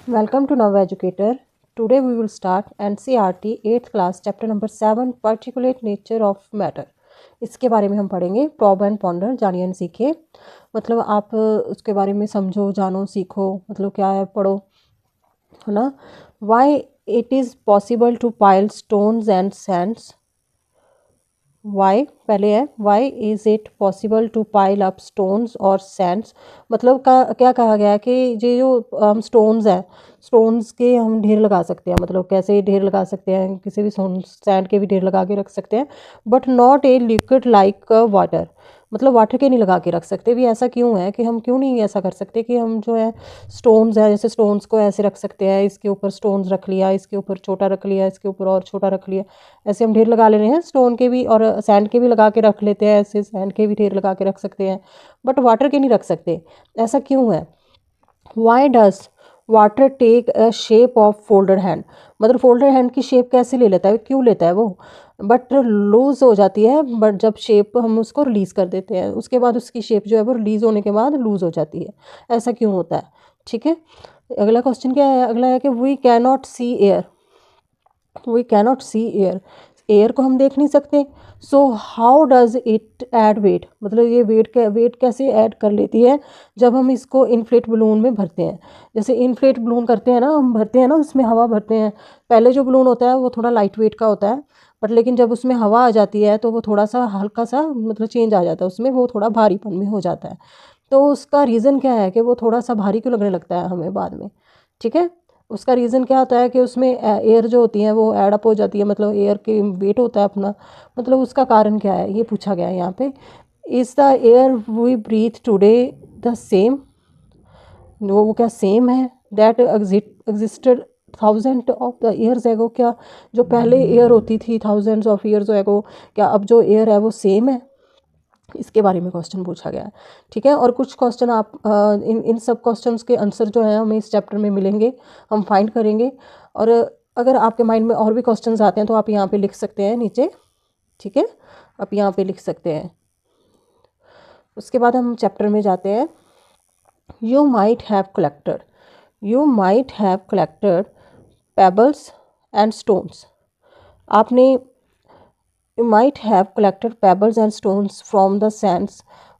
Welcome to Now Educator. Today we will start NCERT 8th class chapter number 7 particulate nature of matter. इसके बारे में हम पढ़ेंगे probe and ponder, जानिए and सीखिए। मतलब आप उसके बारे में समझो, जानो, सीखो, मतलब क्या है, पढ़ो, है ना। Why it is possible to pile stones and sands? Why पहले है, why is it possible to pile up stones और सैंड्स। मतलब क्या कहा गया है कि ये जो हम स्टोन्स हैं, स्टोन्स के हम ढेर लगा सकते हैं। मतलब कैसे ढेर लगा सकते हैं, किसी भी सैंड के भी ढेर लगा के रख सकते हैं, but not a liquid like water. मतलब वाटर के नहीं लगा के रख सकते। भी ऐसा क्यों है कि हम क्यों नहीं ऐसा कर सकते कि हम जो है स्टोन्स है, जैसे स्टोन्स को ऐसे रख सकते हैं, इसके ऊपर स्टोन्स रख लिया, इसके ऊपर छोटा रख लिया, इसके ऊपर और छोटा रख लिया, ऐसे हम ढेर लगा ले रहे हैं। स्टोन के भी और सैंड के भी लगा के रख लेते हैं, ऐसे सैंड के भी ढेर लगा के रख सकते हैं, बट वाटर के नहीं रख सकते। ऐसा क्यों है? Why does water take a shape of folder hand? मतलब फोल्डर हैंड की शेप कैसे ले लेता है, क्यों लेता है वो, बट लूज हो जाती है। बट जब शेप हम उसको रिलीज कर देते हैं, उसके बाद उसकी शेप जो है वो रिलीज होने के बाद लूज हो जाती है। ऐसा क्यों होता है? ठीक है, अगला क्वेश्चन क्या है? अगला है कि we can not see air. We cannot see air, air को हम देख नहीं सकते। So how does it add weight? मतलब ये वेट कैसे ऐड कर लेती है जब हम इसको इन्फ्लेट बलून में भरते हैं। जैसे इन्फ्लेट बलून करते हैं ना, हम भरते हैं ना, उसमें हवा भरते हैं। पहले जो बलून होता है वो थोड़ा लाइट वेट का होता है, बट लेकिन जब उसमें हवा आ जाती है तो वो थोड़ा सा हल्का सा मतलब चेंज आ जाता है उसमें, वो थोड़ा भारीपन में हो जाता है। तो उसका रीज़न क्या है कि वो थोड़ा सा भारी क्यों लगने लगता है हमें बाद में? ठीक है, उसका रीज़न क्या होता है कि उसमें एयर जो होती है वो एड अप हो जाती है, मतलब एयर के वेट होता है अपना। मतलब उसका कारण क्या है, ये पूछा गया है यहाँ पे। Is the air we breathe today the same? वो क्या सेम है that existed thousand of the years ago? क्या जो पहले एयर होती थी थाउजेंड्स ऑफ ईयर्स एगो, क्या अब जो एयर है वो सेम है? इसके बारे में क्वेश्चन पूछा गया है। ठीक है, और कुछ क्वेश्चन आप इन इन सब क्वेश्चंस के आंसर जो है हमें इस चैप्टर में मिलेंगे, हम फाइंड करेंगे। और अगर आपके माइंड में और भी क्वेश्चंस आते हैं तो आप यहाँ पे लिख सकते हैं नीचे। ठीक है, आप यहाँ पे लिख सकते हैं। उसके बाद हम चैप्टर में जाते हैं। You might have collected pebbles and stones. आपने You might have collected pebbles and stones from the sands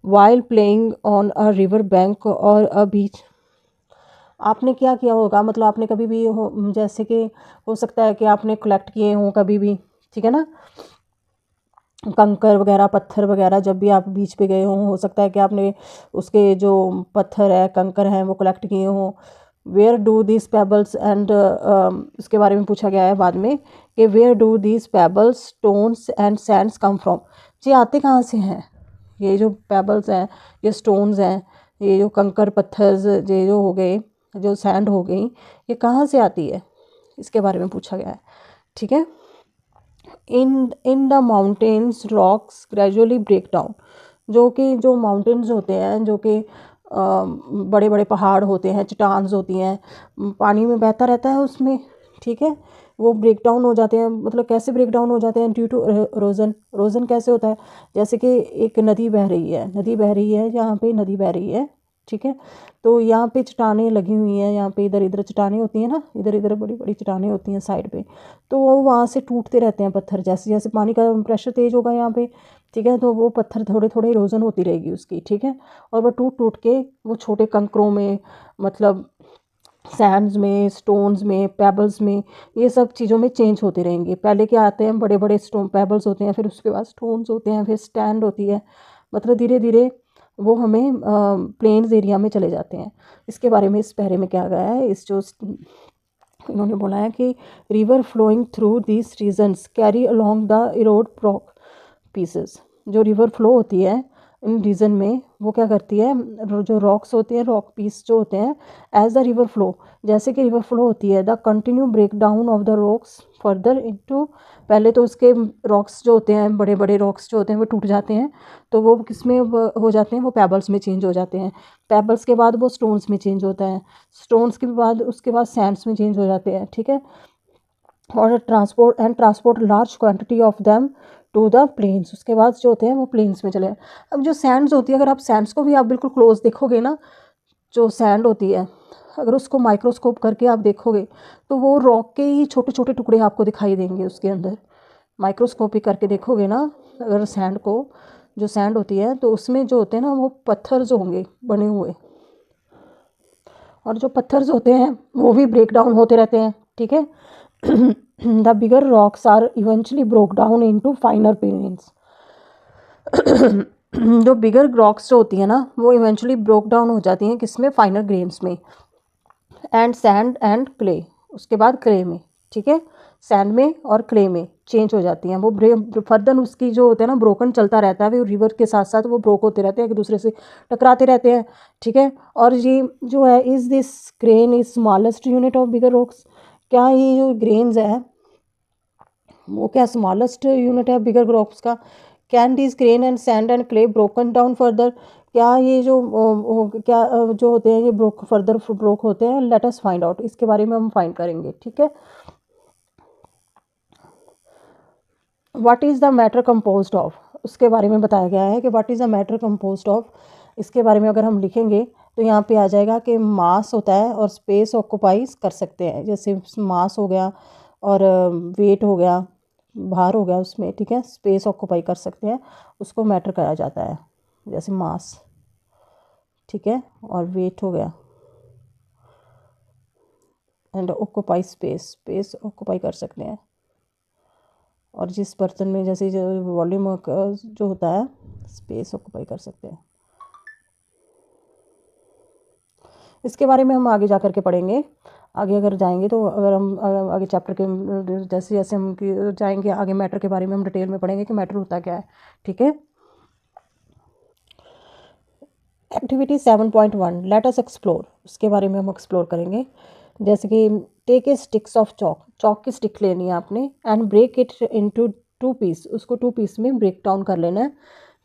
while playing on a river bank or a beach. आपने क्या किया होगा, मतलब आपने कभी भी जैसे कि हो सकता है कि आपने कलेक्ट किए हों कभी भी, ठीक है ना, कंकर वगैरह, पत्थर वगैरह, जब भी आप बीच पे गए हों, हो सकता है कि आपने उसके जो पत्थर है, कंकर हैं, वो कलेक्ट किए हों। Where do this pebbles and, इसके बारे में पूछा गया है बाद में कि where do this pebbles, stones and sands come from? ये आते कहाँ से हैं? ये जो पेबल्स हैं, ये स्टोन्स हैं, ये जो कंकर पत्थर, ये जो हो गए, जो सैंड हो गई, ये कहाँ से आती है? इसके बारे में पूछा गया है। ठीक है, in the mountains rocks gradually break down. जो माउंटेन्स होते हैं, जो कि बड़े बड़े पहाड़ होते हैं, चट्टान्स होती हैं, पानी में बहता रहता है उसमें। ठीक है, वो ब्रेक डाउन हो जाते हैं। मतलब कैसे ब्रेक डाउन हो जाते हैं? ड्यू टू रोजन। रोजन कैसे होता है? जैसे कि एक नदी बह रही है, यहाँ पे नदी बह रही है, ठीक है, तो यहाँ पे चट्टानें लगी हुई हैं, यहाँ पे इधर इधर चट्टानें होती हैं ना, इधर इधर बड़ी बड़ी चट्टानें होती हैं साइड पे। तो वो वहाँ से टूटते रहते हैं पत्थर, जैसे जैसे पानी का प्रेशर तेज़ होगा यहाँ पे, ठीक है, तो वो पत्थर थोड़े थोड़े इरोजन होती रहेगी उसकी। ठीक है, और वो टूट टूट के वो छोटे कंकरों में, मतलब सैंड्स में, स्टोन्स में, पेबल्स में, ये सब चीज़ों में चेंज होते रहेंगे। पहले क्या आते हैं, बड़े बड़े स्टोन पेबल्स होते हैं, फिर उसके बाद स्टोन्स होते हैं, फिर स्टैंड होती है। मतलब धीरे धीरे वो हमें प्लेन्स एरिया में चले जाते हैं। इसके बारे में इस पैरे में क्या गया है, इस जो इन्होंने बोला है कि river flowing through this regions carry along the erode rock pieces. जो रिवर फ्लो होती है इन रीजन में, वो क्या करती है, जो रॉक्स होते हैं, रॉक पीस जो होते हैं, एज द रिवर फ्लो, जैसे कि रिवर फ्लो होती है, the continue break down of the rocks further into. पहले तो उसके रॉक्स जो होते हैं, बड़े बड़े रॉक्स जो होते हैं, वो टूट जाते हैं, तो वो किस में हो जाते हैं, वो पेबल्स में चेंज हो जाते हैं। पेबल्स के बाद वो स्टोन्स में चेंज होता है, स्टोन्स के बाद उसके बाद सैंड्स में चेंज हो जाते हैं। ठीक है, और transport large quantity of them to the plains. उसके बाद जो होते हैं वो प्लेन्स में चले। अब जो सैंड्स होती है, अगर आप सैंड्स को भी आप बिल्कुल क्लोज देखोगे ना, जो सैंड होती है, अगर उसको माइक्रोस्कोप करके आप देखोगे तो वो रॉक के ही छोटे छोटे टुकड़े आपको दिखाई देंगे उसके अंदर। माइक्रोस्कोपी करके देखोगे ना अगर सैंड को, जो सैंड होती है तो उसमें जो होते हैं ना वो पत्थर जो होंगे बने हुए, और जो पत्थर होते हैं वो भी ब्रेक डाउन होते रहते हैं, ठीक है। The bigger rocks are eventually broke down into finer grains. जो बिगर रॉक्स जो होती है ना वो इवेंचुअली ब्रोक डाउन हो जाती हैं किसमें, फाइनर ग्रेन्स में। एंड सैंड एंड क्ले, उसके बाद क्ले में, ठीक है, सैंड में और क्ले में चेंज हो जाती हैं वो। फर्दर उसकी जो होता है ना ब्रोकन चलता रहता है, वो रिवर के साथ साथ वो ब्रोक होते रहते हैं, एक दूसरे से टकराते रहते हैं, ठीक है। और ये जो है, is this grain is smallest unit of bigger rocks, क्या ये जो ग्रेन्स है वो क्या स्मॉलेस्ट यूनिट है बिगर रॉक्स का। Can this grain and sand and clay broken down further, क्या ये जो क्या जो होते हैं ये फर्दर ब्रोक होते हैं। लेट अस फाइंड आउट, इसके बारे में हम फाइंड करेंगे, ठीक है। What is the matter composed of, उसके बारे में बताया गया है कि what is the matter composed of. इसके बारे में अगर हम लिखेंगे तो यहाँ पे आ जाएगा कि मास होता है और स्पेस ऑक्यूपाइज कर सकते हैं, जैसे मास हो गया और वेट हो गया, भार हो गया उसमें, ठीक है, स्पेस ऑक्यूपाई कर सकते हैं, उसको मैटर कहा जाता है। जैसे मास, ठीक है, और वेट हो गया and occupy space, space occupy कर सकते हैं। और जिस बर्तन में जैसे जो वॉल्यूम जो होता है स्पेस ऑक्यूपाई कर सकते हैं। इसके बारे में हम आगे जा कर के पढ़ेंगे। आगे अगर जाएंगे तो अगर हम आगे चैप्टर के जैसे जैसे हम जाएंगे आगे मैटर के बारे में हम डिटेल में पढ़ेंगे कि मैटर होता क्या है, ठीक है। एक्टिविटी 7.1 लेट अस एक्सप्लोर, उसके बारे में हम एक्सप्लोर करेंगे। जैसे कि take a sticks of chalk, chalk की स्टिक लेनी है आपने, and break it into 2 piece, उसको 2 पीस में ब्रेक डाउन कर लेना है।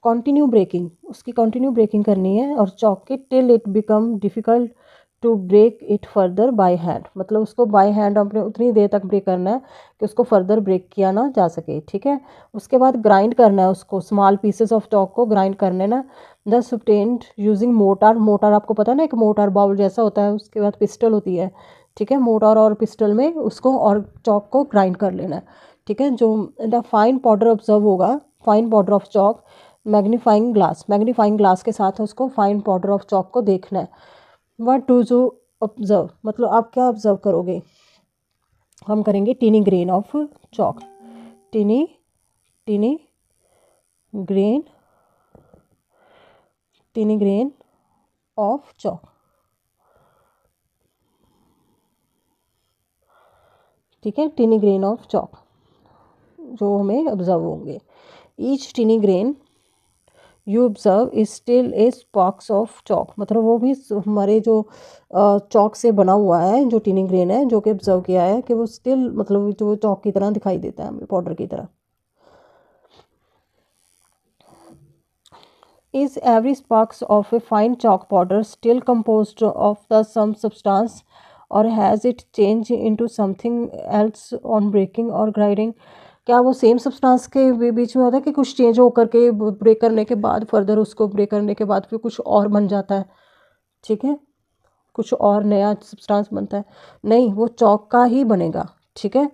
कंटिन्यू ब्रेकिंग, उसकी कंटिन्यू ब्रेकिंग करनी है, और चॉक की till it become difficult to break it further by hand, मतलब उसको बाय हैंड अपने उतनी देर तक ब्रेक करना है कि उसको फर्दर ब्रेक किया ना जा सके, ठीक है। उसके बाद ग्राइंड करना है उसको, स्मॉल पीसेस ऑफ चॉक को ग्राइंड करने ना। द सुबटेंड यूजिंग मोटार, मोटार आपको पता है ना एक मोटार बाउल जैसा होता है, उसके बाद पिस्टल होती है, ठीक है, मोटार और पिस्टल में उसको और चॉक को ग्राइंड कर लेना है, ठीक है। जो द फाइन पाउडर ऑब्जर्व होगा, fine powder of chalk, magnifying glass, magnifying glass के साथ उसको फाइन पाउडर ऑफ चॉक को देखना है। व्हाट डू यू ऑब्जर्व, मतलब आप क्या ऑब्जर्व करोगे, हम करेंगे tiny grain of chalk, tiny tiny grain, tiny grain of chalk, ठीक है, टीनी ग्रेन ऑफ चॉक जो हमें ऑब्जर्व होंगे। Each tiny grain you observe is still a specks of chalk, मतलब वो भी हमारे जो चॉक से बना हुआ है, जो टीनी ग्रेन है जो कि ऑब्जर्व किया है कि वो स्टिल मतलब जो चॉक की तरह दिखाई देता है हमें, पाउडर की तरह। Is every sparks of a fine chalk powder still composed of the some substance, or has it changed into something else on breaking or grinding? क्या वो सेम सब्सटेंस के बीच में होता है कि कुछ चेंज होकर के ब्रेक करने के बाद फर्दर उसको ब्रेक करने के बाद फिर कुछ और बन जाता है, ठीक है, कुछ और नया सब्सटेंस बनता है, नहीं वो चौक का ही बनेगा, ठीक है।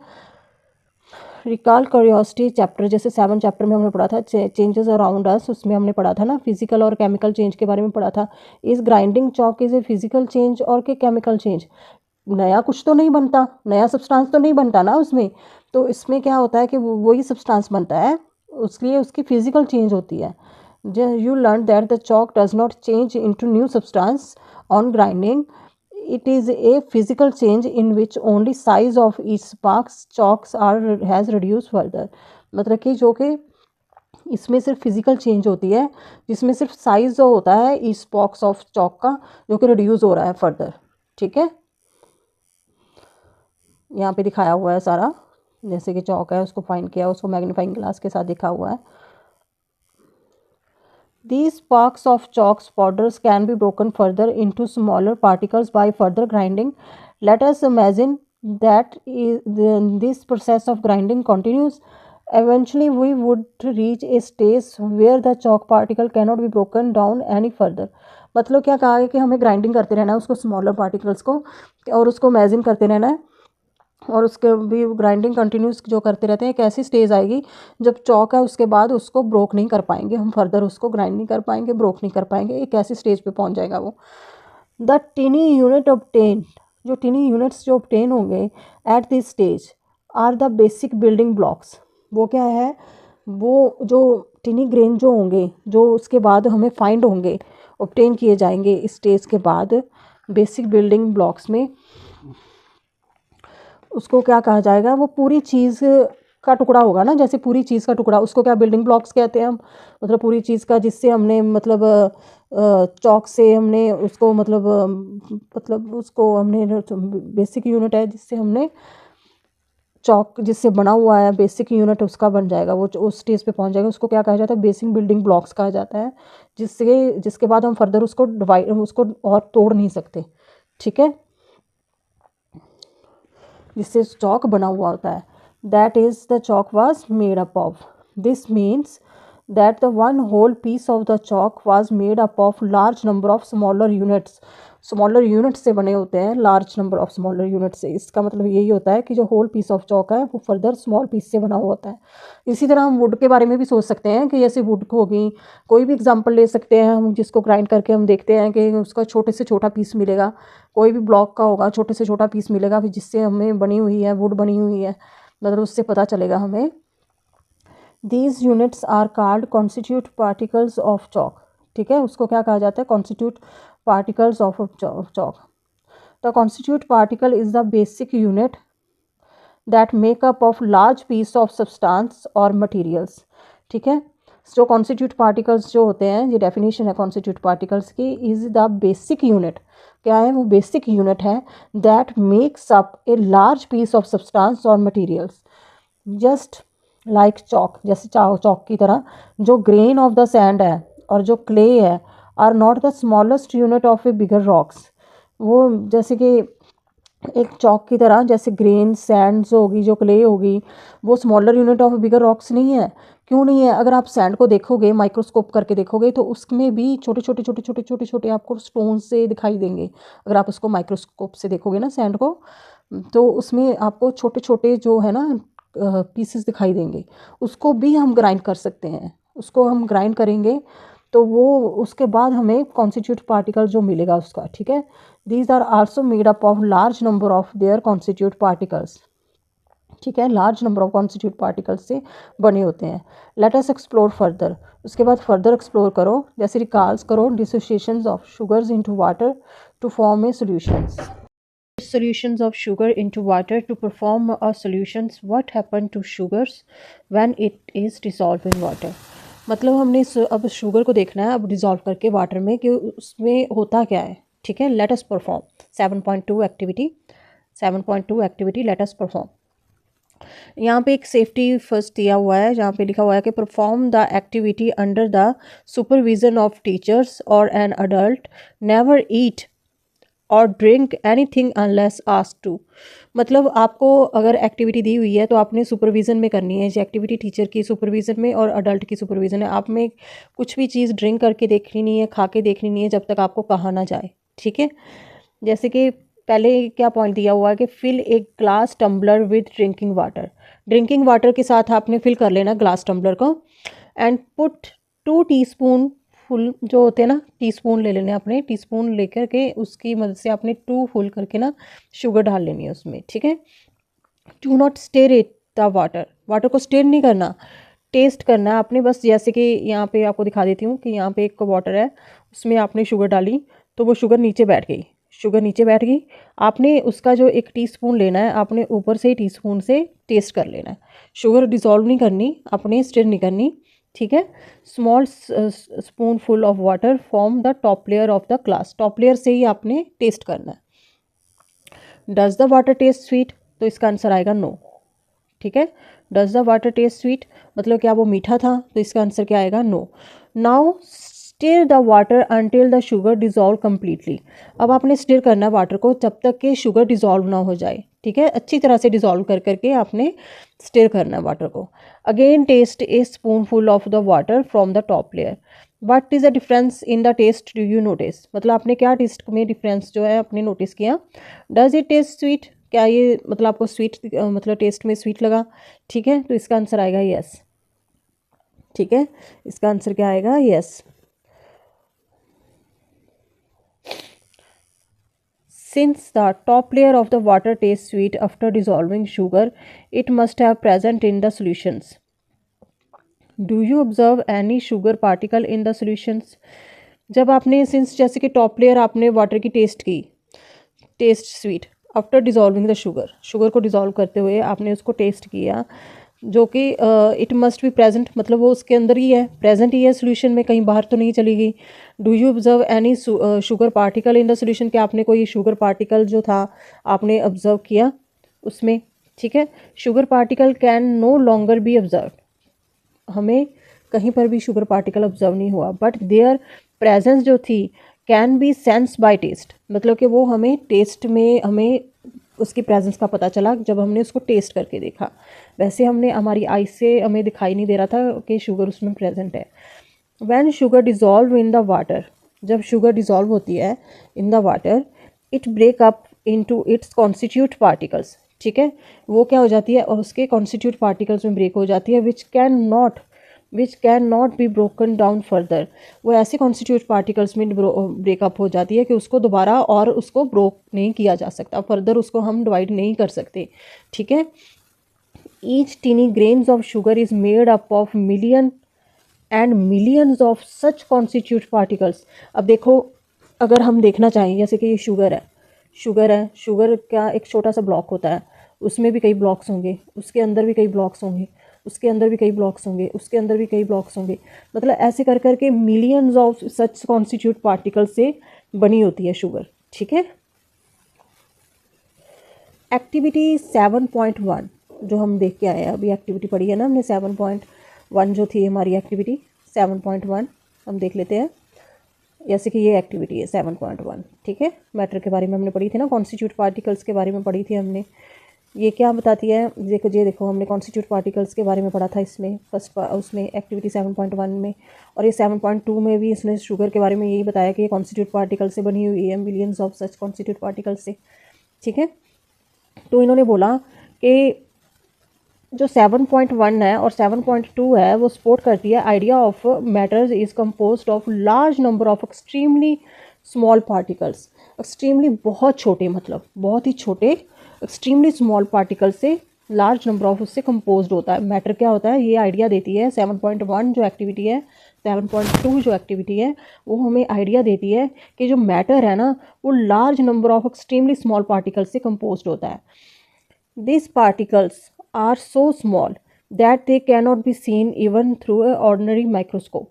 रिकॉल क्यूरियोसिटी चैप्टर, जैसे 7 चैप्टर में हमने पढ़ा था चेंजेस अराउंड अस, उसमें हमने पढ़ा था ना फिजिकल और केमिकल चेंज के बारे में पढ़ा था। इस grinding chalk is a physical change और के केमिकल चेंज, नया कुछ तो नहीं बनता, नया सब्सटेंस तो नहीं बनता ना उसमें, तो इसमें क्या होता है कि वही सब्सटेंस बनता है, उसलिए उसकी फिजिकल चेंज होती है। You learn that the chalk does not change into new substance on grinding, it is a physical change in which only size of each sparks chalks are has reduced further, मतलब कि जो कि इसमें सिर्फ physical change होती है जिसमें सिर्फ साइज जो होता है इस स्पॉक्स ऑफ चॉक का जो कि रिड्यूस हो रहा है फर्दर, ठीक है। यहाँ पे दिखाया हुआ है सारा, जैसे कि चॉक है उसको फाइंड किया, उसको मैग्नीफाइंग ग्लास के साथ दिखा हुआ है। These sparks of chalk powders can be broken further into smaller particles by further grinding. Let us imagine that this process of grinding continues. Eventually, we would reach a stage where the chalk particle cannot be broken down any further. मतलब क्या कहा है कि हमें grinding करते रहना है उसको, स्मॉलर पार्टिकल्स को, और उसको इमेजिन करते रहना है, और उसके भी ग्राइंडिंग कंटिन्यूस जो करते रहते हैं। एक ऐसी स्टेज आएगी जब चॉक है उसके बाद उसको ब्रोक नहीं कर पाएंगे हम, फर्दर उसको ग्राइंड नहीं कर पाएंगे, ब्रोक नहीं कर पाएंगे, एक ऐसी स्टेज पे पहुंच जाएगा वो। द टिनी यूनिट ऑब्टेन, जो टिनी यूनिट्स जो ऑब्टेन होंगे at this stage are the basic building blocks. वो क्या है, वो जो टिनी ग्रेन जो होंगे, जो उसके बाद हमें फाइंड होंगे, ऑब्टेन किए जाएंगे इस स्टेज के बाद बेसिक बिल्डिंग ब्लॉक्स में, उसको क्या कहा जाएगा, वो पूरी चीज़ का टुकड़ा होगा ना, जैसे पूरी चीज़ का टुकड़ा, उसको क्या बिल्डिंग ब्लॉक्स कहते हैं हम। मतलब पूरी चीज़ का, जिससे हमने मतलब चौक से हमने उसको मतलब उसको हमने बेसिक यूनिट है जिससे हमने चौक जिससे बना हुआ है बेसिक यूनिट उसका बन जाएगा, वो उस स्टेज पे पहुंच जाएगा, उसको क्या कहा जाता है, बेसिक बिल्डिंग ब्लॉक्स कहा जाता है, जिसके बाद हम फर्दर उसको डिवाइड उसको और तोड़ नहीं सकते, ठीक है, जिससे चौक बना हुआ होता है। That is the chalk was made up of. This means that the one whole piece of the chalk was made up of large number of smaller units. Smaller unit से बने होते हैं, large number of smaller unit से। इसका मतलब यही होता है कि जो होल पीस ऑफ चौक है वो फर्दर स्मॉल पीस से बना हुआ होता है। इसी तरह हम वुड के बारे में भी सोच सकते हैं कि जैसे वुड होगी, कोई भी एग्जांपल ले सकते हैं हम, जिसको ग्राइंड करके हम देखते हैं कि उसका छोटे से छोटा पीस मिलेगा, कोई भी ब्लॉक का होगा छोटे से छोटा पीस मिलेगा, फिर जिससे हमें बनी हुई है वुड बनी हुई है, मतलब उससे पता चलेगा हमें। These units are called constituent particles of chalk, ठीक है, उसको क्या कहा जाता है, constitute particles of chalk. The constituent particle is the basic unit that make up of large piece of substance और मटेरियल्स, ठीक है। जो कॉन्स्टिट्यूट पार्टिकल्स जो होते हैं, ये डेफिनेशन है कॉन्स्टिट्यूट पार्टिकल्स की, इज द बेसिक यूनिट, क्या है वो, बेसिक यूनिट है, that makes up a large piece of substance और मटेरियल्स, जस्ट लाइक चौक, जैसे चौक की तरह जो ग्रेन ऑफ द सैंड है और जो क्ले है are not the smallest unit of a bigger rocks. वो जैसे कि एक चौक की तरह, जैसे ग्रेन सैंड्स होगी, जो क्ले होगी, वो smaller unit of bigger rocks नहीं है। क्यों नहीं है, अगर आप सैंड को देखोगे, माइक्रोस्कोप करके देखोगे, तो उसमें भी छोटे छोटे छोटे छोटे छोटे छोटे आपको स्टोन से दिखाई देंगे। अगर आप उसको माइक्रोस्कोप से देखोगे ना सैंड को, तो उसमें आपको छोटे छोटे जो है ना पीसेस दिखाई देंगे। उसको भी हम ग्राइंड कर सकते हैं, उसको हम ग्राइंड करेंगे तो वो उसके बाद हमें कॉन्स्टिट्यूट पार्टिकल जो मिलेगा उसका, ठीक है। These are also made up of large number of their constitute particles, ठीक है, large number of constitute particles से बने होते हैं। लेट अस एक्सप्लोर फर्दर, उसके बाद फर्दर एक्सप्लोर करो, जैसे रिकॉल्स करो dissociations of sugars into water to form a solutions. Solutions of sugar into water to perform a solutions, what happen to sugars when it is dissolved in water। मतलब हमने अब sugar को देखना है अब डिज़ोल्व करके water में कि उसमें होता क्या है, ठीक है। Let us perform 7.2 activity, 7.2 activity let अस परफॉर्म। यहाँ पे एक सेफ्टी फर्स्ट दिया हुआ है, जहाँ पे लिखा हुआ है कि perform the activity under the supervision of teachers or an adult, never eat or drink anything unless asked to. मतलब आपको अगर एक्टिविटी दी हुई है तो आपने सुपरविज़न में करनी है, ये एक्टिविटी टीचर की सुपरविज़न में और अडल्ट की सुपरविज़न है। आप में कुछ भी चीज़ ड्रिंक करके देखनी नहीं है, खा के देखनी नहीं है जब तक आपको कहा ना जाए, ठीक है। जैसे कि पहले क्या पॉइंट दिया हुआ है कि फिल एक glass tumbler with drinking water, drinking water के साथ आपने फिल कर लेना ग्लास टम्बलर को, एंड पुट 2 टीस्पून फुल जो होते हैं ना, टीस्पून ले लेने अपने, टीस्पून लेकर के उसकी मदद से आपने 2 फुल करके ना शुगर डाल लेनी है उसमें, ठीक है। Do not stir it the water, water को स्टेर नहीं करना, टेस्ट करना है आपने बस। जैसे कि यहाँ पे आपको दिखा देती हूँ कि यहाँ पे एक वाटर है, उसमें आपने शुगर डाली तो वो शुगर नीचे बैठ गई, शुगर नीचे बैठ गई, आपने उसका जो 1 टीस्पून लेना है, आपने ऊपर से टीस्पून से टेस्ट कर लेना है। शुगर डिज़ोल्व नहीं करनी, आपने स्टिर नहीं करनी, ठीक है। Small spoon full of water form the top layer of the glass, top layer से ही आपने टेस्ट करना है। Does the water test sweet, तो इसका आंसर आएगा नो, ठीक है। Does the water test sweet मतलब क्या वो मीठा था, तो इसका आंसर क्या आएगा, no. Now stir the water until the sugar dissolve completely. अब आपने स्टिर करना है वाटर को जब तक कि शुगर डिज़ोल्व ना हो जाए, ठीक है, अच्छी तरह से डिज़ोल्व कर करके आपने स्टिर करना है वाटर को। Again taste a spoon full of the water from the top layer, what is the difference in the taste do you notice, मतलब आपने क्या टेस्ट में डिफरेंस जो है आपने नोटिस किया। डज इट टेस्ट स्वीट, क्या ये मतलब आपको स्वीट मतलब टेस्ट में स्वीट लगा। ठीक है, तो इसका आंसर आएगा यस। ठीक है, इसका आंसर क्या आएगा, yes. Since the top layer of the water tastes sweet after dissolving sugar, it must have present in the solutions. Do you observe any sugar particle in the solutions? जब आपने since जैसे कि top layer आपने water की test की, test sweet after dissolving the sugar, sugar को dissolve करते हुए आपने उसको टेस्ट किया, जो कि इट मस्ट बी प्रेजेंट, मतलब वो उसके अंदर ही है, प्रेजेंट ही है सोल्यूशन में, कहीं बाहर तो नहीं चली गई। Do you observe any sugar particle in the solution, कि आपने कोई शुगर पार्टिकल जो था आपने ऑब्जर्व किया उसमें। ठीक है, sugar particle can no longer be observe, हमें कहीं पर भी शुगर पार्टिकल ऑब्जर्व नहीं हुआ, बट देयर प्रेजेंस जो थी can be sense by taste, मतलब कि वो हमें टेस्ट में हमें उसकी प्रेजेंस का पता चला जब हमने उसको टेस्ट करके देखा। वैसे हमने हमारी आई से हमें दिखाई नहीं दे रहा था कि शुगर उसमें प्रेजेंट है। When sugar dissolve in the water, जब शुगर डिज़ोल्व होती है in the water, it break up into its constitute particles. ठीक है, वो क्या हो जाती है और उसके कॉन्स्टिट्यूट पार्टिकल्स में ब्रेक हो जाती है, which can not be broken down further. वो ऐसे कॉन्स्टिट्यूट पार्टिकल्स में ब्रेकअप हो जाती है कि उसको दोबारा और उसको ब्रोक नहीं किया जा सकता, फर्दर उसको हम डिवाइड नहीं कर सकते। ठीक है, each tiny grains of sugar is made up of million and millions of such constitute particles. अब देखो, अगर हम देखना चाहें जैसे कि ये शुगर का एक छोटा सा ब्लॉक होता है, उसमें भी कई ब्लॉक्स होंगे, उसके अंदर भी कई ब्लॉक्स होंगे, उसके अंदर भी कई ब्लॉक्स होंगे, उसके अंदर भी कई ब्लॉक्स होंगे, मतलब ऐसे कर करके millions of such constitute particles से बनी होती है शुगर। ठीक है, एक्टिविटी 7.1 जो हम देख के आए हैं अभी, एक्टिविटी पढ़ी है ना हमने 7.1 जो थी हमारी एक्टिविटी 7.1, हम देख लेते हैं। जैसे कि ये एक्टिविटी है 7.1, ठीक है, मैटर के बारे में हमने पढ़ी थी ना, कॉन्स्टिट्यूट पार्टिकल्स के बारे में पढ़ी थी हमने। ये क्या बताती है, देखो ये देखो हमने कॉन्स्टिट्यूट पार्टिकल्स के बारे में पढ़ा था इसमें फर्स्ट उसमें एक्टिविटी 7.1 में, और ये 7.2 में भी इसने शुगर के बारे में यही बताया कि ये कॉन्स्टिट्यूट पार्टिकल से बनी हुई है, millions of such constitute particles से। ठीक है, तो इन्होंने बोला कि जो 7.1 है और 7.2 है वो सपोर्ट करती है idea of matters is composed of large number of extremely small particles. Extremely बहुत छोटे, मतलब बहुत ही छोटे एक्सट्रीमली स्मॉल पार्टिकल से लार्ज नंबर ऑफ उससे कंपोज्ड होता है। मैटर क्या होता है ये आइडिया देती है 7.1 जो एक्टिविटी है, 7.2 जो एक्टिविटी है वो हमें आइडिया देती है कि जो मैटर है ना वो large number of extremely small particle से कंपोज्ड होता है। These particles are so small that they cannot be seen even through a ordinary microscope.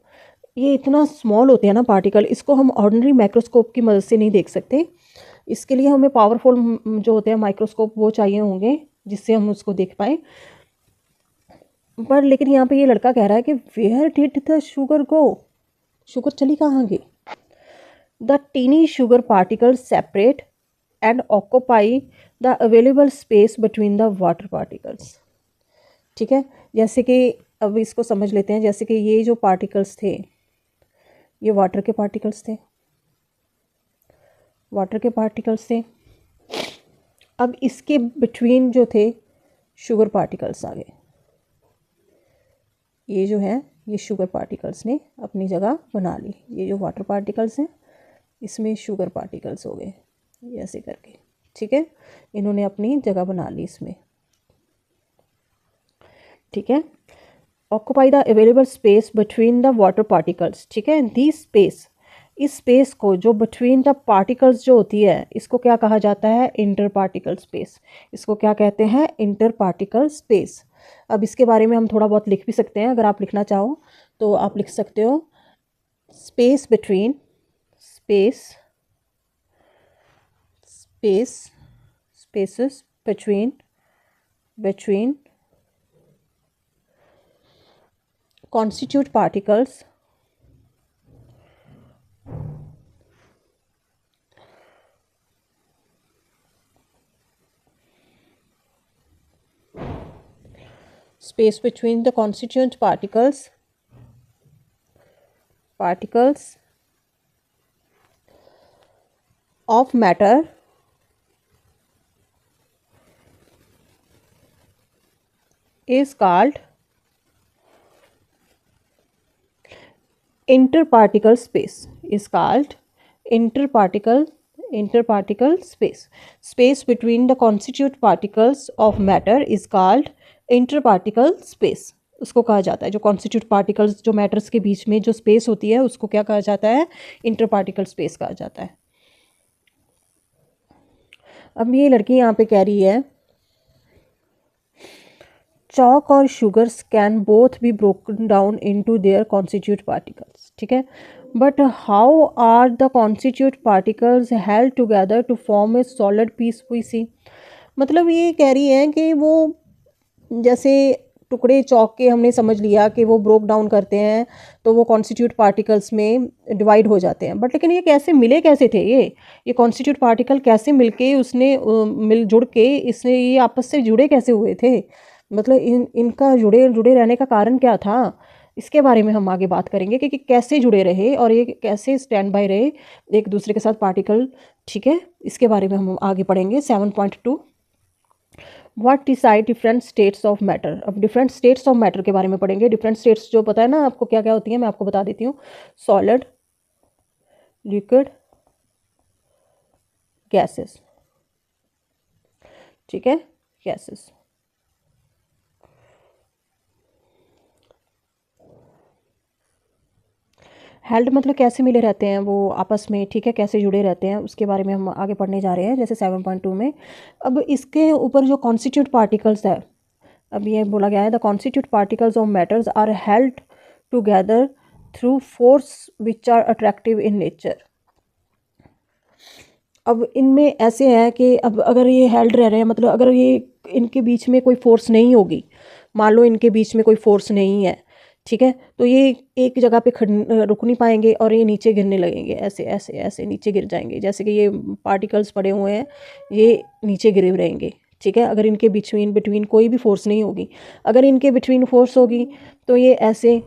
ये इतना स्मॉल होते हैं ना पार्टिकल, इसको हम ऑर्डिनरी माइक्रोस्कोप की मदद से नहीं देख सकते। इसके लिए हमें पावरफुल जो होते हैं माइक्रोस्कोप वो चाहिए होंगे जिससे हम उसको देख पाए। पर लेकिन यहाँ पे ये लड़का कह रहा है कि where did the sugar go, sugar चली कहाँ गई। The tiny sugar particles separate and occupy the available space between the water particles. ठीक है, जैसे कि अब इसको समझ लेते हैं, जैसे कि ये जो पार्टिकल्स थे ये वाटर के पार्टिकल्स थे, वाटर के पार्टिकल्स थे। अब इसके बिटवीन जो थे शुगर पार्टिकल्स आ गए, ये जो है ये शुगर पार्टिकल्स ने अपनी जगह बना ली। ये जो वाटर पार्टिकल्स हैं इसमें शुगर पार्टिकल्स हो गए, ये ऐसे करके। ठीक है, इन्होंने अपनी जगह बना ली इसमें। ठीक है, occupy the available space between the water particles. ठीक है, दी स्पेस, इस स्पेस को जो बिटवीन द पार्टिकल्स जो होती है इसको क्या कहा जाता है, इंटर पार्टिकल स्पेस। इसको क्या कहते हैं, इंटर पार्टिकल स्पेस। अब इसके बारे में हम थोड़ा बहुत लिख भी सकते हैं, अगर आप लिखना चाहो तो आप लिख सकते हो space between, space space spaces between constitute particles space between the constituent particles particles of matter is called interparticle space. Is called interparticle space. Space between the constituent particles of matter is called interparticle space. उसको कहा जाता है, जो constitute particles जो matters के बीच में जो space होती है उसको क्या कहा जाता है, इंटरपार्टिकल स्पेस कहा जाता है। अब ये लड़की यहाँ पे कह रही है chalk और sugars can both be broken down into their constituent particles, ठीक है, but how are the constituent particles held together to form a solid piece we see। मतलब ये कह रही है कि वो जैसे टुकड़े चौक के हमने समझ लिया कि वो ब्रोक डाउन करते हैं तो वो कॉन्स्टिट्यूट पार्टिकल्स में डिवाइड हो जाते हैं, बट लेकिन ये कैसे मिले, कैसे थे ये कॉन्स्टिट्यूट पार्टिकल कैसे मिलके उसने मिल जुड़ के इसने ये आपस से जुड़े कैसे हुए थे, मतलब इनका जुड़े रहने का कारण क्या था, इसके बारे में हम आगे बात करेंगे कि कैसे जुड़े रहे और ये कैसे स्टैंड बाय रहे एक दूसरे के साथ पार्टिकल, ठीक है, इसके बारे में हम आगे पढ़ेंगे। 7.2 what decide different states of matter. अब डिफरेंट स्टेट्स ऑफ मैटर के बारे में पढ़ेंगे। डिफरेंट स्टेट्स जो पता है ना आपको क्या क्या होती है, मैं आपको बता देती हूँ। सॉलिड, लिक्विड, गैसेस, ठीक है, गैसेस। हेल्ड मतलब कैसे मिले रहते हैं वो आपस में, ठीक है, कैसे जुड़े रहते हैं उसके बारे में हम आगे पढ़ने जा रहे हैं, जैसे 7.2 में। अब इसके ऊपर जो कॉन्स्टिट्यूट पार्टिकल्स है, अब ये बोला गया है the constitute particles of matters are held together through force which are attractive in nature. अब इनमें ऐसे है कि अब अगर ये हेल्ड रह रहे हैं, मतलब अगर ये इनके बीच में कोई फोर्स नहीं होगी, मान लो इनके बीच में कोई फोर्स नहीं है, ठीक है, तो ये एक जगह पे रुक नहीं पाएंगे और ये नीचे गिरने लगेंगे, ऐसे ऐसे ऐसे नीचे गिर जाएंगे, जैसे कि ये पार्टिकल्स पड़े हुए हैं ये नीचे गिरे रहेंगे, ठीक है, अगर इनके बिटवीन कोई भी फोर्स नहीं होगी। अगर इनके बिटवीन फोर्स होगी तो ये ऐसे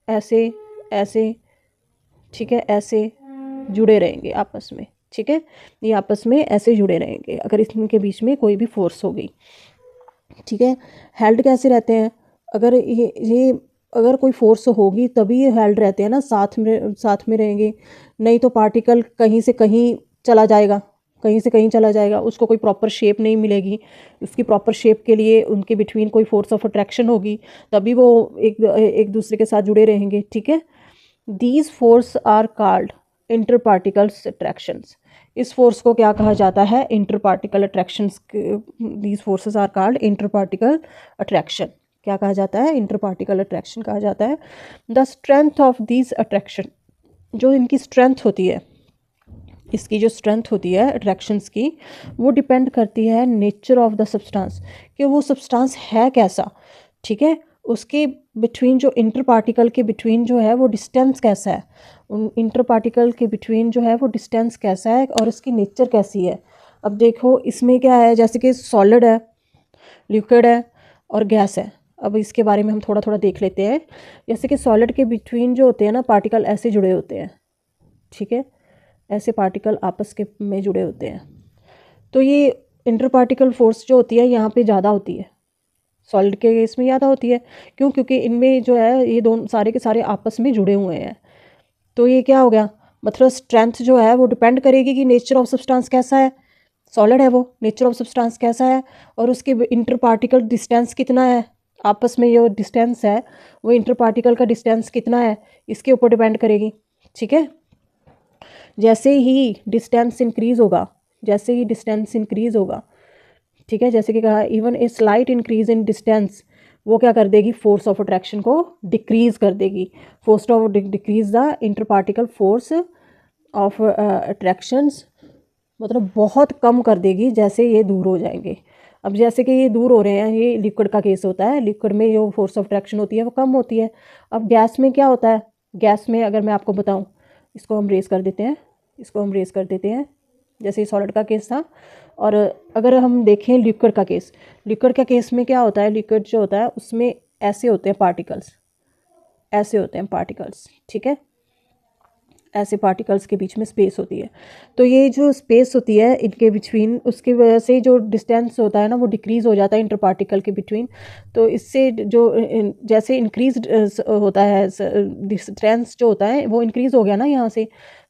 ऐसे ऐसे, ठीक है, ऐसे जुड़े रहेंगे आपस में, ठीक है, ये आपस में ऐसे जुड़े रहेंगे अगर इनके बीच में कोई भी फोर्स होगी, ठीक है। हेल्ड कैसे रहते हैं, अगर ये अगर कोई फोर्स होगी तभी ये हेल्ड रहते हैं ना, साथ में रहेंगे, नहीं तो पार्टिकल कहीं से कहीं चला जाएगा, कहीं से कहीं चला जाएगा, उसको कोई प्रॉपर शेप नहीं मिलेगी। उसकी प्रॉपर शेप के लिए उनके बिटवीन कोई फोर्स ऑफ अट्रैक्शन होगी, तभी वो एक दूसरे के साथ जुड़े रहेंगे, ठीक है। These force are called inter particles attractions. इस फोर्स को क्या कहा जाता है, inter particle attractions. These forces are called inter particle attraction. क्या कहा जाता है, इंटर पार्टिकल अट्रैक्शन कहा जाता है। The strength of these attraction, जो इनकी स्ट्रेंथ होती है, इसकी जो स्ट्रेंथ होती है अट्रैक्शंस की, वो डिपेंड करती है नेचर ऑफ द सब्सटेंस, कि वो सब्सटेंस है कैसा, ठीक है, उसके बिटवीन जो इंटर पार्टिकल के बिटवीन जो है वो डिस्टेंस कैसा है, उन इंटर पार्टिकल के बिटवीन जो है वो डिस्टेंस कैसा है और उसकी नेचर कैसी है। अब देखो इसमें क्या है, जैसे कि सॉलिड है, लिक्विड है और गैस है। अब इसके बारे में हम थोड़ा थोड़ा देख लेते हैं। जैसे कि सॉलिड के बिटवीन जो होते हैं ना पार्टिकल ऐसे जुड़े होते हैं, ठीक है, ऐसे पार्टिकल आपस के में जुड़े होते हैं, तो ये इंटर पार्टिकल फोर्स जो होती है यहाँ पे ज़्यादा होती है, सॉलिड के केस में ज़्यादा होती है। क्यों, क्योंकि इनमें जो है ये दोनों सारे के सारे आपस में जुड़े हुए हैं। तो ये क्या हो गया, मतलब स्ट्रेंथ जो है वो डिपेंड करेगी कि नेचर ऑफ सब्सटेंस कैसा है, सॉलिड है वो, नेचर ऑफ सब्सटेंस कैसा है और उसके इंटर पार्टिकल डिस्टेंस कितना है, आपस में जो डिस्टेंस है वो इंटर पार्टिकल का डिस्टेंस कितना है, इसके ऊपर डिपेंड करेगी, ठीक है। जैसे ही डिस्टेंस इंक्रीज होगा, जैसे ही डिस्टेंस इंक्रीज होगा, ठीक है, जैसे कि कहा even a slight increase in distance, वो क्या कर देगी, फोर्स ऑफ अट्रैक्शन को डिक्रीज कर देगी। Force of decrease the inter particle force of attractions, मतलब बहुत कम कर देगी जैसे ये दूर हो जाएंगे। अब जैसे कि ये दूर हो रहे हैं, ये लिक्विड का केस होता है, लिक्विड में जो फोर्स ऑफ अट्रैक्शन होती है वो कम होती है। अब गैस में क्या होता है, गैस में अगर मैं आपको बताऊं, इसको हम रेस कर देते हैं, इसको हम रेस कर देते हैं, जैसे सॉलिड का केस था। और अगर हम देखें लिक्विड का केस, लिक्विड का केस में क्या होता है, लिक्विड जो होता है उसमें ऐसे होते हैं पार्टिकल्स, ऐसे होते हैं पार्टिकल्स, ठीक है, ऐसे पार्टिकल्स के बीच में स्पेस होती है। तो ये जो स्पेस होती है इनके बिटवीन, उसकी वजह से जो डिस्टेंस होता है ना वो डिक्रीज़ हो जाता है इंटर पार्टिकल के बिटवीन। तो इससे जो जैसे इंक्रीज होता है डिस्टेंस जो होता है वो इंक्रीज़ हो गया ना यहाँ से,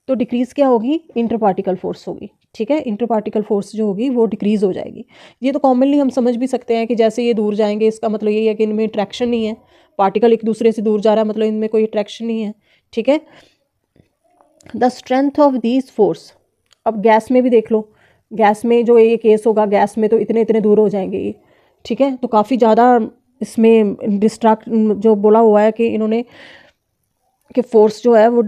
तो डिक्रीज़ क्या होगी, इंटर पार्टिकल फोर्स होगी। ठीक है, इंटर पार्टिकल फोर्स जो होगी वो डिक्रीज़ हो जाएगी। ये तो कॉमनली हम समझ भी सकते हैं कि जैसे ये दूर जाएंगे इसका मतलब ये है कि इनमें अट्रैक्शन नहीं है, पार्टिकल एक दूसरे से दूर जा रहा है मतलब इनमें कोई अट्रैक्शन नहीं है। ठीक है, the strength of these force, अब गैस में भी देख लो, गैस में जो ये केस होगा, गैस में तो इतने इतने दूर हो जाएंगे ये। ठीक है, तो काफ़ी ज़्यादा इसमें डिस्ट्रैक्ट जो बोला हुआ है कि इन्होंने कि फोर्स जो है वो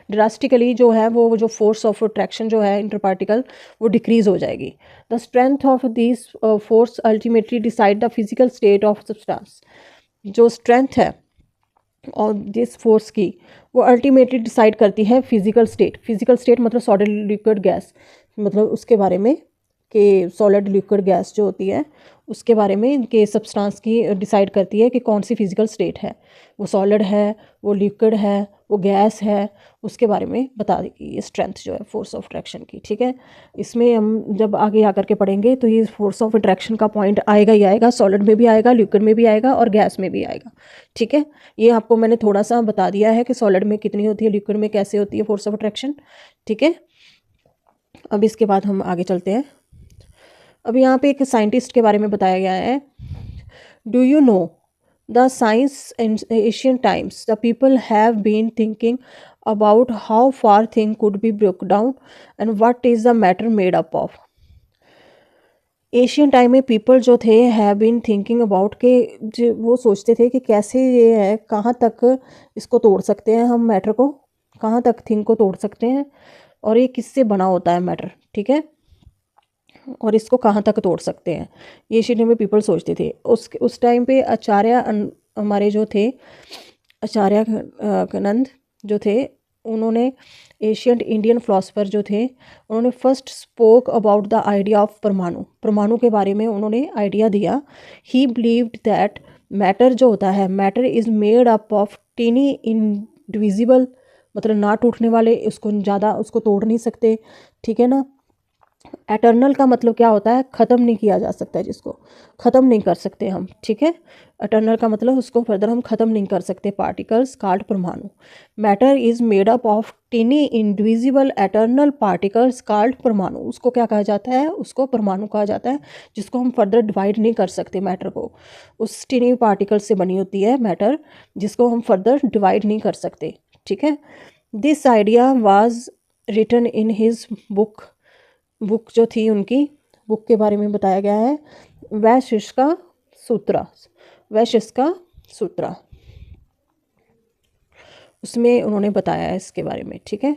ड्रास्टिकली जो है वो जो फोर्स ऑफ अट्रैक्शन जो है इंटर पार्टिकल वो डिक्रीज़ हो जाएगी। The strength of this force ultimately decide the physical state of substance, जो स्ट्रेंथ है और जिस फोर्स की वो अल्टीमेटली डिसाइड करती है फिजिकल स्टेट। फिजिकल स्टेट मतलब सॉलिड लिक्विड गैस, मतलब उसके बारे में कि सॉलिड लिक्विड गैस जो होती है उसके बारे में इनके सब्सटेंस की डिसाइड करती है कि कौन सी फिजिकल स्टेट है, वो सॉलिड है, वो लिक्विड है, वो गैस है, उसके बारे में बता देगी ये स्ट्रेंथ जो है फोर्स ऑफ अट्रैक्शन की। ठीक है, इसमें हम जब आगे आकर के पढ़ेंगे तो ये फोर्स ऑफ अट्रैक्शन का पॉइंट आएगा ही आएगा, सॉलिड में भी आएगा, लिक्विड में भी आएगा और गैस में भी आएगा। ठीक है, ये आपको मैंने थोड़ा सा बता दिया है कि सॉलिड में कितनी होती है, लिक्विड में कैसे होती है फोर्स ऑफ अट्रैक्शन। ठीक है, अब इसके बाद हम आगे चलते हैं। अब यहाँ पे एक साइंटिस्ट के बारे में बताया गया है। Do you know the science in Asian times the people have been thinking about how far thing could be broke down and what is the matter made up of. Asian time में people जो थे have been thinking about के वो सोचते थे कि कैसे ये है, कहाँ तक इसको तोड़ सकते हैं हम, मैटर को कहाँ तक थिंग को तोड़ सकते हैं और ये किससे बना होता है मैटर। ठीक है, और इसको कहाँ तक तोड़ सकते हैं, ये एशियन टाइम में पीपल सोचते थे। उस टाइम पे आचार्य हमारे जो थे आचार्य आनंद जो थे, उन्होंने एशियंट इंडियन फिलोसफर जो थे, उन्होंने first spoke about the idea of परमाणु। परमाणु के बारे में उन्होंने आइडिया दिया। ही बिलीव्ड दैट मैटर जो होता है, matter is made up of tiny indivisible, मतलब ना टूटने वाले, उसको ज़्यादा उसको तोड़ नहीं सकते। ठीक है ना, एटर्नल का मतलब क्या होता है, ख़त्म नहीं किया जा सकता है, जिसको ख़त्म नहीं कर सकते हम। ठीक है, एटर्नल का मतलब उसको फर्दर हम ख़त्म नहीं कर सकते, पार्टिकल्स कॉल्ड परमाणु। Matter is made up of टिनी indivisible eternal particles called परमाणु। उसको क्या कहा जाता है, उसको परमाणु कहा जाता है, जिसको हम फर्दर डिवाइड नहीं कर सकते मैटर को। उस टिनी पार्टिकल्स से बनी होती है मैटर, जिसको हम फर्दर डिवाइड नहीं कर सकते। ठीक है, this idea was written in his book जो थी उनकी बुक के बारे में बताया गया है, वैशिष्का सूत्रा। वैशिष्का सूत्रा, उसमें उन्होंने बताया है इसके बारे में। ठीक है,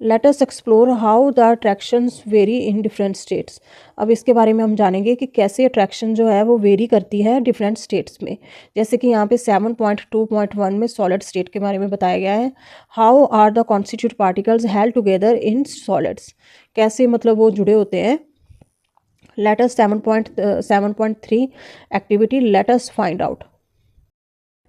let us explore how the attractions very in different states. अब इसके बारे में हम जानेंगे कि कैसे अट्रैक्शन जो है वो वेरी करती है डिफरेंट स्टेट्स में। जैसे कि यहाँ पे 7.2.1 में सॉलिड स्टेट के बारे में बताया गया है। How are the constitute particles held together in solids, कैसे मतलब वो जुड़े होते हैं। Let us 7.3 activity let us find out.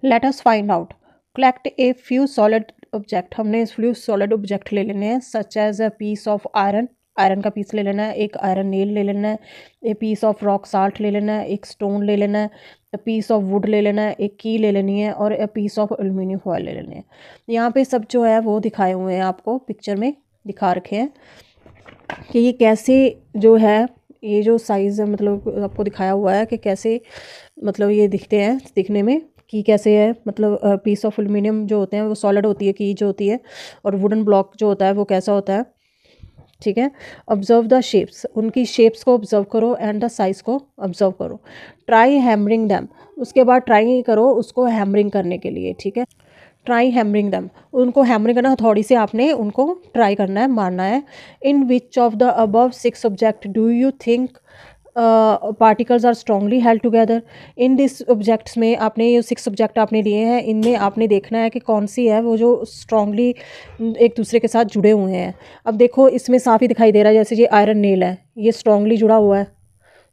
Let us find out, collect a few solid object. हमने फ्यू सॉलिड ऑब्जेक्ट ले लेने हैं, such as a piece of iron, iron का पीस ले लेना है, एक आयरन नेल ले लेना है, a piece of rock salt ले लेना है, एक स्टोन ले लेना है, ए पीस ऑफ वुड ले लेना है, एक की ले लेनी है और a piece of aluminium foil ले लेनी है। यहाँ पे सब जो है वो दिखाए हुए हैं, आपको पिक्चर में दिखा रखे हैं कि ये कैसे जो है, ये जो साइज़ है मतलब आपको दिखाया हुआ है कि कैसे मतलब ये दिखते हैं दिखने में कि कैसे है। मतलब पीस ऑफ एल्यूमिनियम जो होते हैं वो सॉलिड होती है, की जो होती है, और वुडन ब्लॉक जो होता है वो कैसा होता है। ठीक है, ऑब्जर्व द शेप्स, उनकी शेप्स को ऑब्जर्व करो एंड द साइज़ को ऑब्जर्व करो। ट्राई हैमरिंग दैम, उसके बाद ट्राई करो उसको हैमरिंग करने के लिए। ठीक है, ट्राई हैमरिंग दैम, उनको हैमरिंग करना, हथौड़ी से आपने उनको ट्राई करना है, मारना है। In which of the above 6 object do you think particles are strongly held together. In this objects में आपने ये 6 ऑब्जेक्ट आपने लिए हैं, इनमें आपने देखना है कि कौन सी है वो जो स्ट्रांगली एक दूसरे के साथ जुड़े हुए हैं। अब देखो इसमें साफ ही दिखाई दे रहा है, जैसे ये आयरन नेल है, ये स्ट्रांगली जुड़ा हुआ है,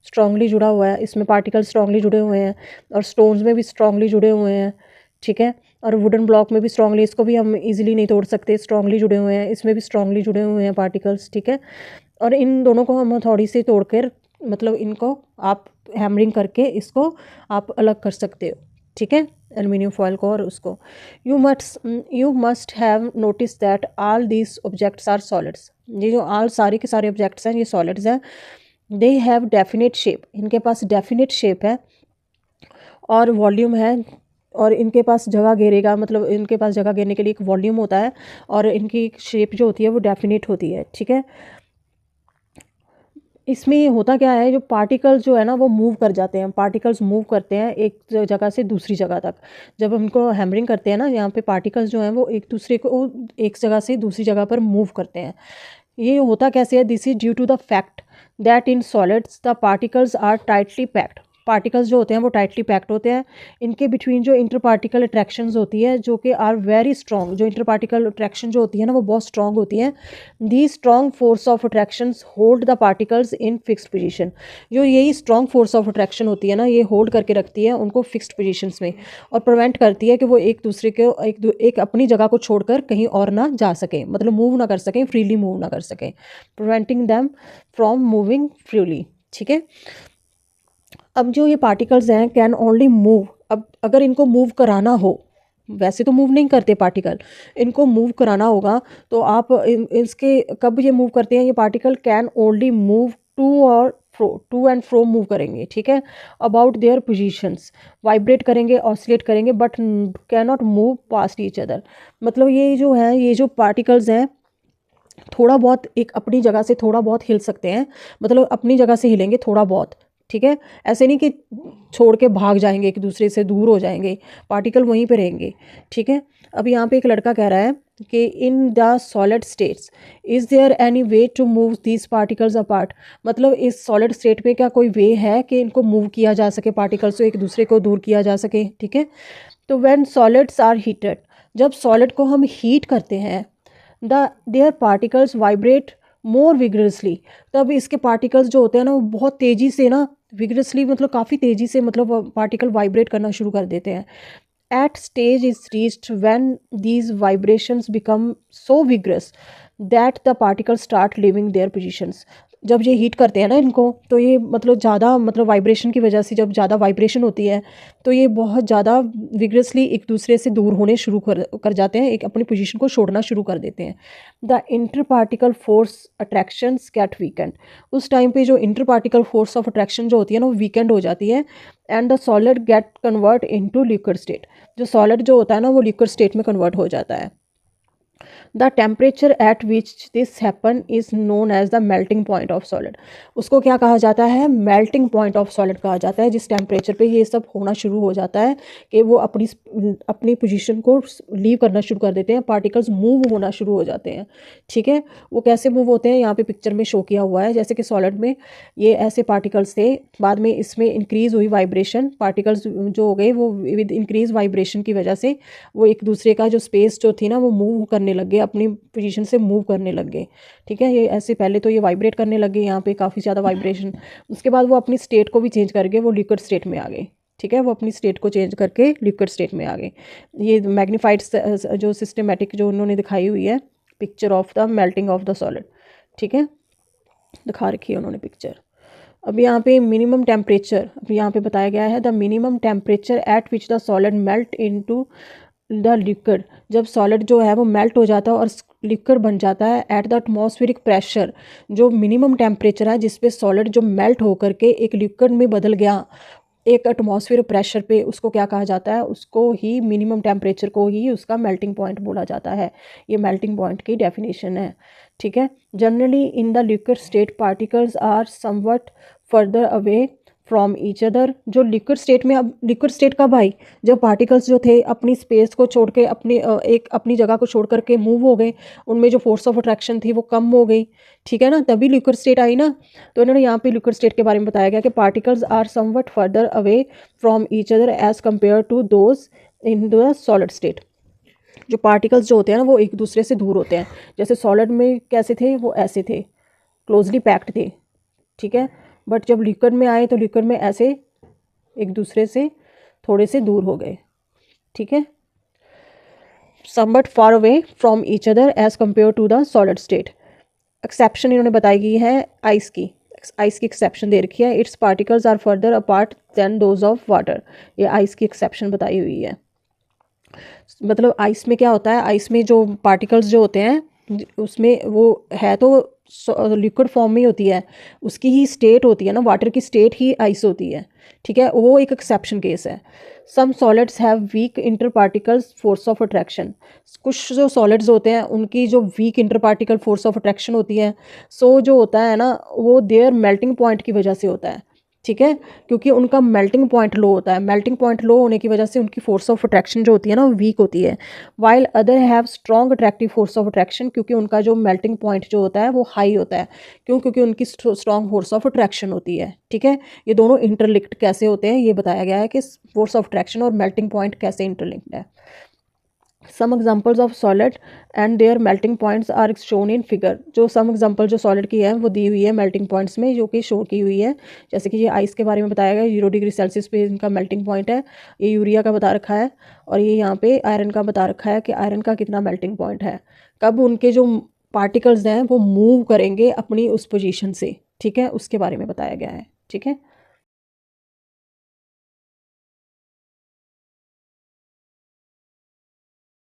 स्ट्रांगली जुड़ा हुआ है, इसमें पार्टिकल स्ट्रांगली जुड़े हुए हैं, और स्टोन्स में भी स्ट्रांगली जुड़े हुए हैं। ठीक है। और वुडन ब्लॉक में भी स्ट्रांगली, इसको भी हम इजीली नहीं तोड़ सकते, स्ट्रांगली जुड़े हुए हैं, इसमें भी स्ट्रांगली जुड़े हुए हैं पार्टिकल्स, ठीक है। और इन दोनों को हम हथौड़ी से तोड़कर, मतलब इनको आप हैमरिंग करके इसको आप अलग कर सकते हो, ठीक है, एल्युमिनियम फॉयल को और उसको। You must have notice that all these objects are solids. ये जो ऑल सारे के सारे ऑब्जेक्ट्स हैं ये सॉलिड्स हैं। दे हैव डेफिनेट शेप, इनके पास डेफिनेट शेप है और वॉल्यूम है, और इनके पास जगह घेरेगा, मतलब इनके पास जगह घेरने के लिए एक वॉल्यूम होता है, और इनकी शेप जो होती है वो डेफिनेट होती है, ठीक है। इसमें होता क्या है, जो पार्टिकल्स जो है ना वो मूव कर जाते हैं, पार्टिकल्स मूव करते हैं एक जगह से दूसरी जगह तक। जब हम इनको हैमरिंग करते हैं ना, यहाँ पे पार्टिकल्स जो हैं वो एक दूसरे को एक जगह से दूसरी जगह पर मूव करते हैं। ये होता कैसे है, this is due to the fact that in solids the particles are tightly packed. Particles जो होते हैं वो टाइटली पैक्ड होते हैं। इनके बिटवीन जो इंटर पार्टिकल अट्रैक्शंस होती है जो कि आर वेरी स्ट्रॉन्ग, जो इंटर पार्टिकल अट्रैक्शन जो होती है ना वो बहुत स्ट्रॉन्ग होती है। The strong force of attractions hold the particles in fixed position. जो यही स्ट्रॉन्ग फोर्स ऑफ अट्रैक्शन होती है ना, ये होल्ड करके रखती है उनको फिक्स्ड पोजीशंस में, और प्रिवेंट करती है कि वो एक दूसरे को एक अपनी जगह को छोड़कर कहीं और ना जा सके, मतलब मूव ना कर सकें, फ्रीली मूव ना कर सकें, preventing them from moving freely, ठीक है। अब जो ये पार्टिकल्स हैं कैन ओनली मूव, अब अगर इनको मूव कराना हो, वैसे तो मूव नहीं करते पार्टिकल, इनको मूव कराना होगा तो आप इसके कब ये मूव करते हैं, ये particle can only move to and fro move करेंगे, ठीक है, अबाउट देयर पोजीशंस, वाइब्रेट करेंगे, ऑसिलेट करेंगे, but can not move past each other. मतलब ये जो है, ये जो पार्टिकल्स हैं थोड़ा बहुत एक अपनी जगह से थोड़ा बहुत हिल सकते हैं, मतलब अपनी जगह से हिलेंगे थोड़ा बहुत, ठीक है। ऐसे नहीं कि छोड़ के भाग जाएंगे, एक दूसरे से दूर हो जाएंगे, पार्टिकल वहीं पे रहेंगे, ठीक है। अब यहाँ पे एक लड़का कह रहा है कि in the solid states is there any way to move these particles apart. मतलब इस सॉलिड स्टेट में क्या कोई वे है कि इनको मूव किया जा सके, पार्टिकल्स को एक दूसरे को दूर किया जा सके, ठीक है। तो व्हेन सॉलिड्स आर हीटेड, जब सॉलिड को हम हीट करते हैं, there particles vibrate more vigorously, तब इसके पार्टिकल्स जो होते हैं ना वो बहुत तेज़ी से ना, विगरसली मतलब काफ़ी तेज़ी से, मतलब पार्टिकल वाइब्रेट करना शुरू कर देते हैं। At stage is reached when these vibrations become so vigorous that the particle start leaving their positions. जब ये हीट करते हैं ना इनको, तो ये मतलब ज़्यादा, मतलब वाइब्रेशन की वजह से जब ज़्यादा वाइब्रेशन होती है तो ये बहुत ज़्यादा विगरसली एक दूसरे से दूर होने शुरू कर जाते हैं, एक अपनी पोजीशन को छोड़ना शुरू कर देते हैं। The inter particle force attractions get weakened, उस टाइम पे जो inter particle force of attraction जो होती है ना वो वीकेंड हो जाती है। And the solid get convert into liquid state, जो सॉलिड जो होता है ना वो लिक्विड स्टेट में कन्वर्ट हो जाता है। The temperature at which this happen is known as the melting point of solid. उसको क्या कहा जाता है, मेल्टिंग पॉइंट ऑफ सॉलिड कहा जाता है, जिस टेम्परेचर पे ये सब होना शुरू हो जाता है कि वो अपनी पोजीशन को लीव करना शुरू कर देते हैं, पार्टिकल्स मूव होना शुरू हो जाते हैं, ठीक है। वो कैसे मूव होते हैं, यहाँ पे पिक्चर में शो किया हुआ है, जैसे कि सॉलिड में ये ऐसे पार्टिकल्स थे, बाद में इसमें इंक्रीज़ हुई वाइब्रेशन, पार्टिकल्स जो हो गए वो विद इंक्रीज वाइब्रेशन की वजह से वो एक दूसरे का जो स्पेस जो थी ना वो मूव करने लग गए, अपनी पोजीशन से मूव करने लग गए, ठीक है। ये ऐसे पहले तो ये वाइब्रेट करने लग गए, यहाँ पे काफ़ी ज़्यादा वाइब्रेशन, उसके बाद वो अपनी स्टेट को भी चेंज करके वो लिक्विड स्टेट में आ गए, ठीक है, वो अपनी स्टेट को चेंज करके लिक्विड स्टेट में आ गए। ये मैग्नीफाइड जो सिस्टमेटिक जो उन्होंने दिखाई हुई है picture of the melting of the solid, ठीक है, दिखा रखी है उन्होंने पिक्चर। अब यहाँ पे मिनिमम टेम्परेचर, अब यहाँ पे बताया गया है the minimum temperature at which the solid melt into the liquid. जब सॉलिड जो है वो मेल्ट हो जाता है और लिक्विड बन जाता है एट द एटमॉस्फेरिक प्रेशर, जो मिनिमम टेम्परेचर है जिस पे सॉलिड जो मेल्ट होकर के एक लिक्विड में बदल गया एक एटमॉस्फेयर प्रेशर पे, उसको क्या कहा जाता है, उसको ही मिनिमम टेम्परेचर को ही उसका मेल्टिंग पॉइंट बोला जाता है। ये मेल्टिंग पॉइंट की डेफिनेशन है, ठीक है। Generally in the liquid state particles are somewhat further away from each other. जो लिक्विड स्टेट में, अब लिक्विड स्टेट कब आई, जब पार्टिकल्स जो थे अपनी स्पेस को छोड़ के अपनी जगह को छोड़ करके मूव हो गए, उनमें जो फोर्स ऑफ अट्रैक्शन थी वो कम हो गई, ठीक है ना, तभी लिक्विड स्टेट आई ना। तो इन्होंने यहाँ पे लिक्विड स्टेट के बारे में बताया गया कि particles are somewhat further away from each other as compare to those in the solid state. जो पार्टिकल्स जो होते हैं ना वो एक दूसरे से दूर होते हैं, जैसे सॉलिड में कैसे थे, वो ऐसे थे, क्लोजली पैक्ड थे, ठीक है, बट जब लिक्विड में आए तो लिक्विड में ऐसे एक दूसरे से थोड़े से दूर हो गए, ठीक है। Somewhat far away from each other as compare to the solid state. Exception इन्होंने बताई गई है आइस की एक्सेप्शन दे रखी है। Its particles are further apart than those of water, ये आइस की एक्सेप्शन बताई हुई है। मतलब आइस में क्या होता है, आइस में जो पार्टिकल्स जो होते हैं उसमें वो है तो लिक्विड फॉर्म में होती है, उसकी ही स्टेट होती है ना, वाटर की स्टेट ही आइस होती है, ठीक है, वो एक एक्सेप्शन केस है। Some solids have weak inter particles force of attraction, कुछ जो सॉलिड्स होते हैं उनकी जो weak inter particle force of attraction होती है, सो जो होता है ना वो देयर मेल्टिंग पॉइंट की वजह से होता है, ठीक है, क्योंकि उनका मेल्टिंग पॉइंट लो होता है, मेल्टिंग पॉइंट लो होने की वजह से उनकी फोर्स ऑफ अट्रैक्शन जो होती है ना वो वीक होती है। While other have strong attractive force of attraction, क्योंकि उनका जो मेल्टिंग पॉइंट जो होता है वो हाई होता है, क्यों, क्योंकि उनकी स्ट्रॉन्ग फोर्स ऑफ अट्रैक्शन होती है, ठीक है। ये दोनों इंटरलिंक्ड कैसे होते हैं ये बताया गया है कि फोर्स ऑफ अट्रैक्शन और मेल्टिंग पॉइंट कैसे इंटरलिंक्ड है। Some examples of solid and their melting points are shown in figure, जो सम एग्जाम्पल जो सॉलिड की है वो दी हुई है मेल्टिंग पॉइंट्स में, जो कि शो की हुई है। जैसे कि ये आइस के बारे में बताया गया 0 डिग्री सेल्सियस पे इनका मेल्टिंग पॉइंट है, ये यूरिया का बता रखा है, और ये यहाँ पे आयरन का बता रखा है कि आयरन का कितना मेल्टिंग पॉइंट है, कब उनके जो पार्टिकल्स हैं वो मूव करेंगे अपनी उस पोजीशन से, ठीक है, उसके बारे में बताया गया है, ठीक है।